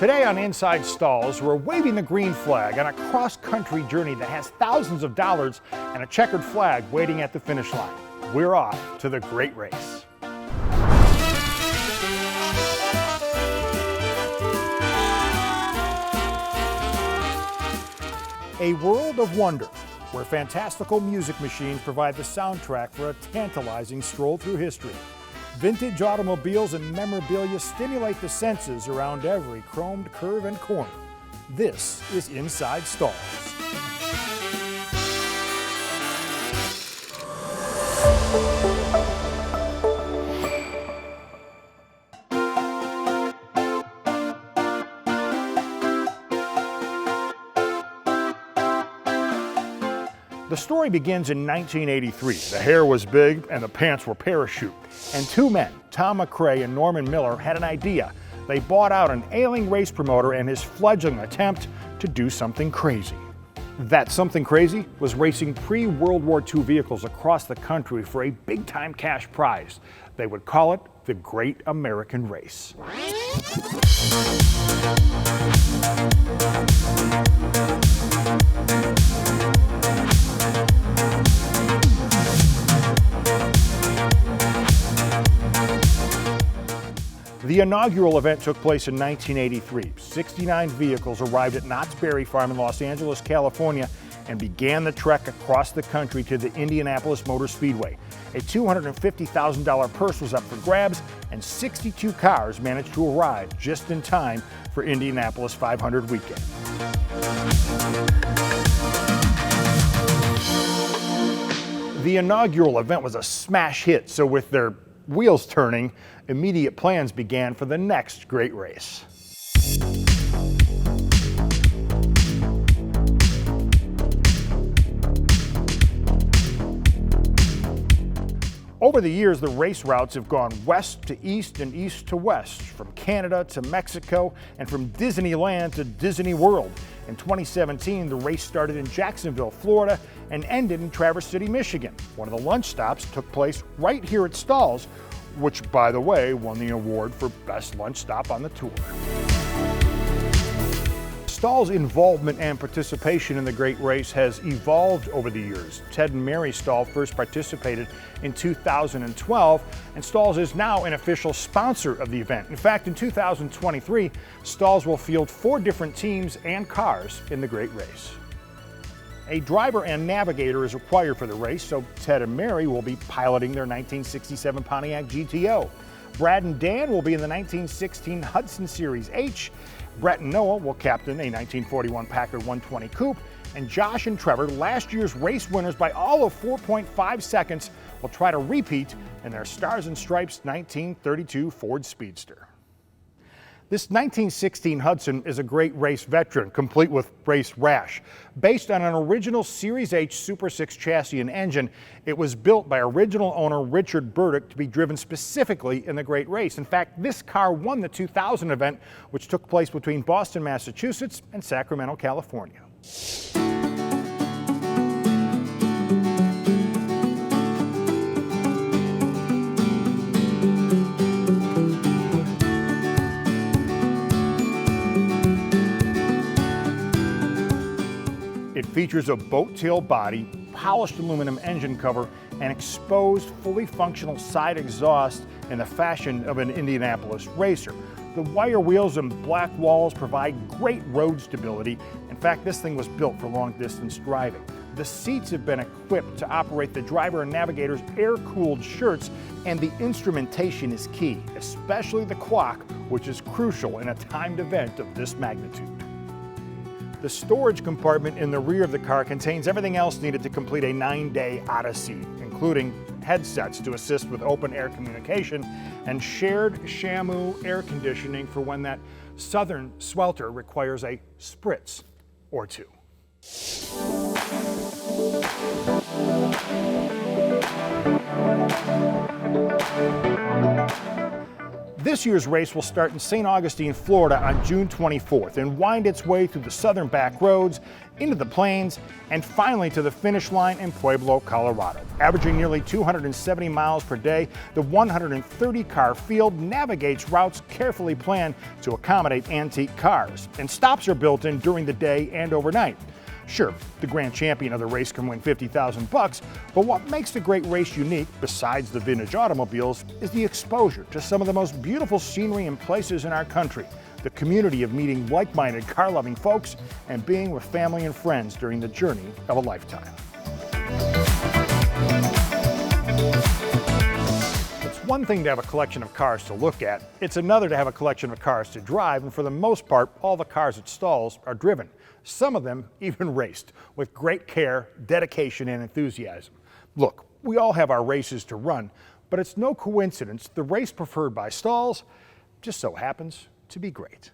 Today on Inside Stahls, we're waving the green flag on a cross-country journey that has thousands of dollars and a checkered flag waiting at the finish line. We're off to the great race. A world of wonder, where fantastical music machines provide the soundtrack for a tantalizing stroll through history. Vintage automobiles and memorabilia stimulate the senses around every chromed curve and corner. This is Inside Stahls. The story begins in 1983. The hair was big and the pants were parachute. And two men, Tom McRae and Norman Miller, had an idea. They bought out an ailing race promoter and his fledgling attempt to do something crazy. That something crazy was racing pre-World War II vehicles across the country for a big-time cash prize. They would call it the Great American Race. The inaugural event took place in 1983. 69 vehicles arrived at Knott's Berry Farm in Los Angeles, California, and began the trek across the country to the Indianapolis Motor Speedway. A $250,000 purse was up for grabs, and 62 cars managed to arrive just in time for Indianapolis 500 weekend. The inaugural event was a smash hit, so with their wheels turning, immediate plans began for the next great race. Over the years, the race routes have gone west to east and east to west, from Canada to Mexico, and from Disneyland to Disney World. In 2017, the race started in Jacksonville, Florida, and ended in Traverse City, Michigan. One of the lunch stops took place right here at Stahls, which, by the way, won the award for Best Lunch Stop on the Tour. Stahls' involvement and participation in the Great Race has evolved over the years. Ted and Mary Stahl first participated in 2012, and Stahls is now an official sponsor of the event. In fact, in 2023, Stahls will field 4 different teams and cars in the Great Race. A driver and navigator is required for the race, so Ted and Mary will be piloting their 1967 Pontiac GTO. Brad and Dan will be in the 1916 Hudson Series H. Brett and Noah will captain a 1941 Packard 120 Coupe, and Josh and Trevor, last year's race winners by all of 4.5 seconds, will try to repeat in their Stars and Stripes 1932 Ford Speedster. This 1916 Hudson is a great race veteran, complete with race rash. Based on an original Series H Super 6 chassis and engine, it was built by original owner Richard Burdick to be driven specifically in the Great Race. In fact, this car won the 2000 event, which took place between Boston, Massachusetts and Sacramento, California. It features a boat tail body, polished aluminum engine cover, and exposed, fully functional side exhaust in the fashion of an Indianapolis racer. The wire wheels and black walls provide great road stability. In fact, this thing was built for long-distance driving. The seats have been equipped to operate the driver and navigator's air-cooled shirts, and the instrumentation is key, especially the clock, which is crucial in a timed event of this magnitude. The storage compartment in the rear of the car contains everything else needed to complete a 9-day odyssey, including headsets to assist with open air communication and shared Shamu air conditioning for when that southern swelter requires a spritz or two. This year's race will start in St. Augustine, Florida on June 24th and wind its way through the southern back roads, into the plains, and finally to the finish line in Pueblo, Colorado. Averaging nearly 270 miles per day, the 130-car field navigates routes carefully planned to accommodate antique cars, and stops are built in during the day and overnight. Sure, the grand champion of the race can win $50,000, but what makes the great race unique, besides the vintage automobiles, is the exposure to some of the most beautiful scenery and places in our country, the community of meeting like-minded car-loving folks, and being with family and friends during the journey of a lifetime. It's one thing to have a collection of cars to look at, it's another to have a collection of cars to drive, and for the most part, all the cars at Stahls are driven. Some of them even raced, with great care, dedication, and enthusiasm. Look, we all have our races to run, but it's no coincidence the race preferred by Stahls just so happens to be great.